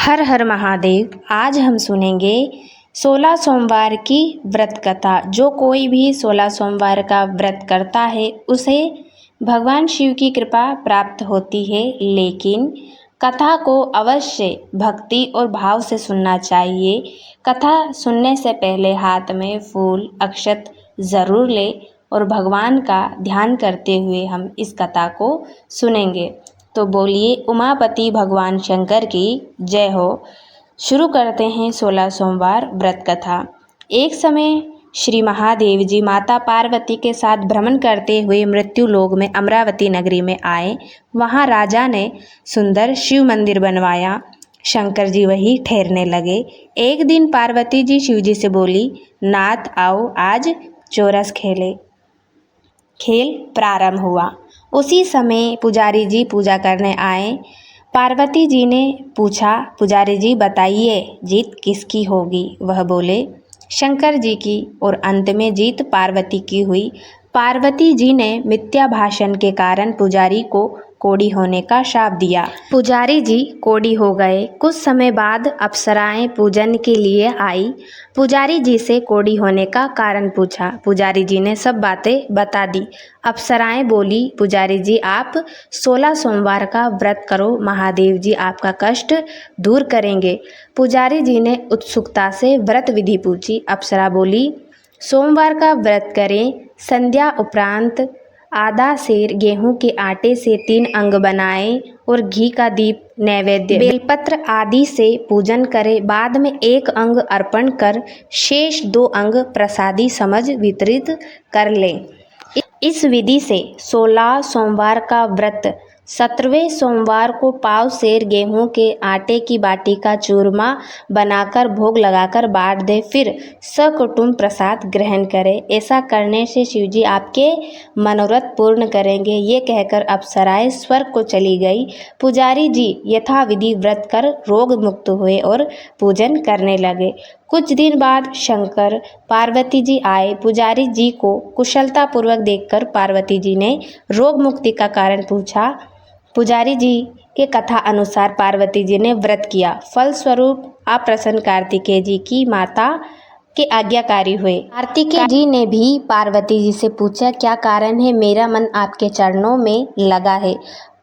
हर हर महादेव। आज हम सुनेंगे 16 सोमवार की व्रत कथा। जो कोई भी 16 सोमवार का व्रत करता है उसे भगवान शिव की कृपा प्राप्त होती है, लेकिन कथा को अवश्य भक्ति और भाव से सुनना चाहिए। कथा सुनने से पहले हाथ में फूल अक्षत ज़रूर ले और भगवान का ध्यान करते हुए हम इस कथा को सुनेंगे। तो बोलिए उमापति भगवान शंकर की जय हो। शुरू करते हैं 16 सोमवार व्रत कथा। एक समय श्री महादेव जी माता पार्वती के साथ भ्रमण करते हुए मृत्यु लोक में अमरावती नगरी में आए। वहाँ राजा ने सुंदर शिव मंदिर बनवाया। शंकर जी वहीं ठहरने लगे। एक दिन पार्वती जी शिव जी से बोली, नाथ आओ आज चौरस खेले। खेल प्रारंभ हुआ। उसी समय पुजारी जी पूजा करने आए। पार्वती जी ने पूछा, पुजारी जी बताइए जीत किसकी होगी? वह बोले, शंकर जी की। और अंत में जीत पार्वती की हुई। पार्वती जी ने मिथ्या भाषण के कारण पुजारी को कोढ़ी होने का शाप दिया। पुजारी जी कोढ़ी हो गए। कुछ समय बाद अप्सराएं पूजन के लिए आई। पुजारी जी से कोढ़ी होने का कारण पूछा। पुजारी जी ने सब बातें बता दी। अप्सराएं बोली, पुजारी जी आप 16 सोमवार का व्रत करो, महादेव जी आपका कष्ट दूर करेंगे। पुजारी जी ने उत्सुकता से व्रत विधि पूछी। अप्सरा बोली, सोमवार का व्रत करें। संध्या उपरांत आधा सेर गेहूं के आटे से 3 अंग बनाएं और घी का दीप नैवेद्य बेलपत्र आदि से पूजन करें। बाद में 1 अंग अर्पण कर शेष 2 अंग प्रसादी समझ वितरित कर लें। इस विधि से 16 सोमवार का व्रत 17वें सोमवार को पाव सेर गेहूं के आटे की बाटी का चूरमा बनाकर भोग लगाकर बांट दे, फिर सकुटुंब प्रसाद ग्रहण करें। ऐसा करने से शिवजी आपके मनोरथ पूर्ण करेंगे। ये कहकर अप्सराएं स्वर्ग को चली गई। पुजारी जी यथाविधि व्रत कर रोग मुक्त हुए और पूजन करने लगे। कुछ दिन बाद शंकर पार्वती जी आए। पुजारी जी को कुशलता पूर्वक देखकर पार्वती जी ने रोग मुक्ति का कारण पूछा। पुजारी जी के कथा अनुसार पार्वती जी ने व्रत किया। फलस्वरूप अप्रसन्न कार्तिकेय जी की माता के आज्ञाकारी हुए। कार्तिकेय जी ने भी पार्वती जी से पूछा, क्या कारण है? मेरा मन आपके चरणों में लगा है।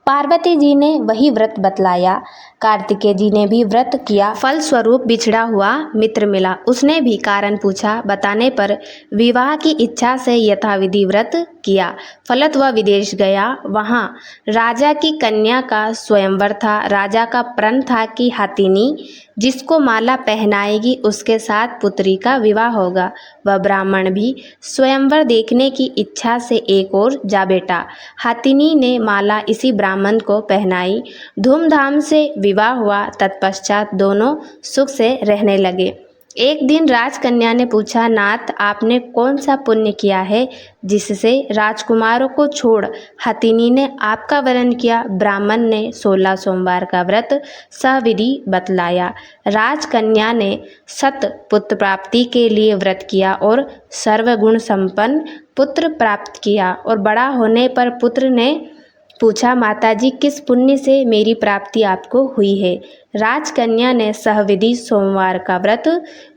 पार्वती जी ने वही व्रत बतलाया। कार्तिकेय जी ने भी व्रत किया। फलस्वरूप बिछड़ा हुआ मित्र मिला। उसने भी कारण पूछा। बताने पर विवाह की इच्छा से यथाविधि व्रत किया। फलत वह विदेश गया। वहाँ राजा की कन्या का स्वयंवर था। राजा का प्रण था कि हाथिनी जिसको माला पहनाएगी उसके साथ पुत्री का विवाह होगा। वह ब्राह्मण भी स्वयंवर देखने की इच्छा से एक ओर जा बैठा। हाथिनी ने माला इसी ब्राह्मण को पहनाई। धूमधाम से विवाह हुआ। तत्पश्चात दोनों सुख से रहने लगे। एक दिन राजकन्या ने पूछा, नाथ आपने कौन सा पुण्य किया है जिससे राजकुमारों को छोड़ हथिनी ने आपका वरण किया? ब्राह्मण ने 16 सोमवार का व्रत सविधि बतलाया। राजकन्या ने सत पुत्र प्राप्ति के लिए व्रत किया और सर्वगुण संपन्न पुत्र प्राप्त किया। और बड़ा होने पर पुत्र ने पूछा, माताजी किस पुण्य से मेरी प्राप्ति आपको हुई है? राजकन्या ने सहविधि सोमवार का व्रत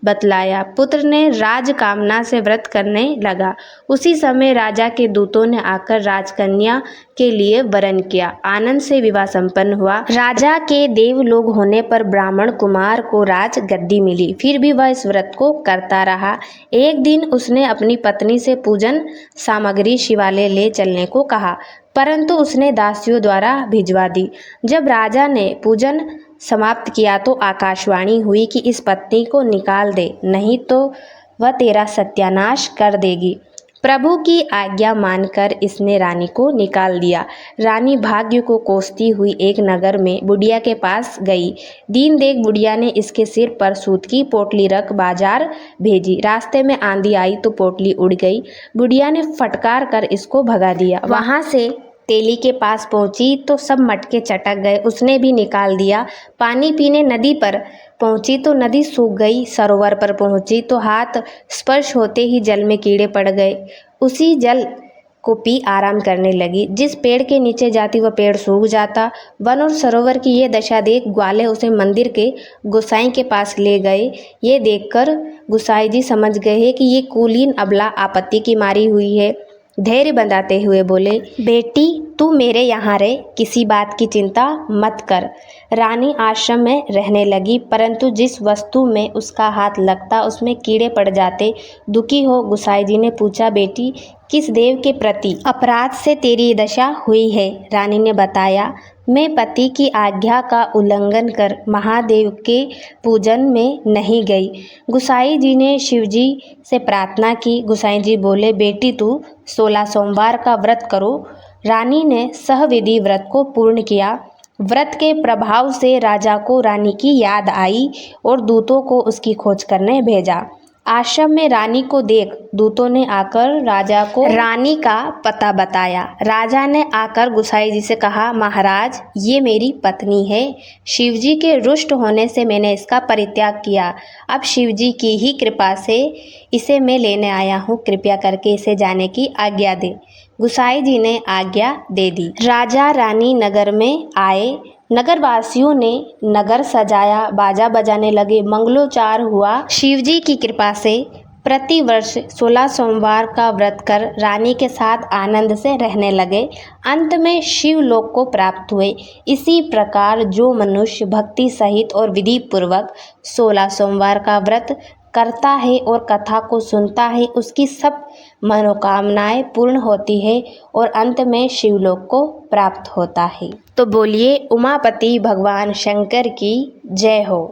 बतलाया। पुत्र ने राज कामना से व्रत करने लगा। उसी समय राजा के दूतों ने आकर राजकन्या के लिए वरण किया। आनंद से विवाह संपन्न हुआ। राजा के देवलोक होने पर ब्राह्मण कुमार को राज गद्दी मिली। फिर भी वह इस व्रत को करता रहा। एक दिन उसने अपनी पत्नी से पूजन सामग्री शिवालय ले चलने को कहा, परंतु उसने दासियों द्वारा भिजवा दी। जब राजा ने पूजन समाप्त किया तो आकाशवाणी हुई कि इस पत्नी को निकाल दे, नहीं तो वह तेरा सत्यानाश कर देगी। प्रभु की आज्ञा मानकर इसने रानी को निकाल दिया। रानी भाग्य को कोसती हुई एक नगर में बुढ़िया के पास गई। दिन देख बुढ़िया ने इसके सिर पर सूत की पोटली रख बाजार भेजी। रास्ते में आंधी आई तो पोटली उड़ गई। बुढ़िया ने फटकार कर इसको भगा दिया। वहां से तेली के पास पहुंची तो सब मटके चटक गए। उसने भी निकाल दिया। पानी पीने नदी पर पहुंची तो नदी सूख गई। सरोवर पर पहुंची तो हाथ स्पर्श होते ही जल में कीड़े पड़ गए। उसी जल को पी आराम करने लगी। जिस पेड़ के नीचे जाती वह पेड़ सूख जाता। वन और सरोवर की ये दशा देख ग्वाले उसे मंदिर के गोसाई के पास ले गए। ये देखकर गोसाई जी समझ गए कि ये कुलीन अबला आपत्ति की मारी हुई है। धैर्य बंधाते हुए बोले, बेटी तू मेरे यहाँ रह, किसी बात की चिंता मत कर। रानी आश्रम में रहने लगी, परंतु जिस वस्तु में उसका हाथ लगता उसमें कीड़े पड़ जाते। दुखी हो गोसाई जी ने पूछा, बेटी किस देव के प्रति अपराध से तेरी दशा हुई है? रानी ने बताया, मैं पति की आज्ञा का उल्लंघन कर महादेव के पूजन में नहीं गई। गोसाई जी ने शिव जी से प्रार्थना की। गोसाई जी बोले, बेटी तू 16 सोमवार का व्रत करो। रानी ने सहविधि व्रत को पूर्ण किया। व्रत के प्रभाव से राजा को रानी की याद आई और दूतों को उसकी खोज करने भेजा। आश्रम में रानी को देख दूतों ने आकर राजा को रानी का पता बताया। राजा ने आकर गोसाई जी से कहा, महाराज ये मेरी पत्नी है। शिवजी के रुष्ट होने से मैंने इसका परित्याग किया। अब शिवजी की ही कृपा से इसे मैं लेने आया हूँ। कृपया करके इसे जाने की आज्ञा दे। गोसाई जी ने आज्ञा दे दी। राजा रानी नगर में आए। नगरवासियों ने नगर सजाया, बाजा बजाने लगे, मंगलोच्चार हुआ। शिवजी की कृपा से प्रतिवर्ष 16 सोमवार का व्रत कर रानी के साथ आनंद से रहने लगे। अंत में शिवलोक को प्राप्त हुए। इसी प्रकार जो मनुष्य भक्ति सहित और विधि पूर्वक 16 सोमवार का व्रत करता है और कथा को सुनता है, उसकी सब मनोकामनाएं पूर्ण होती है और अंत में शिवलोक को प्राप्त होता है। तो बोलिए उमापति भगवान शंकर की जय हो।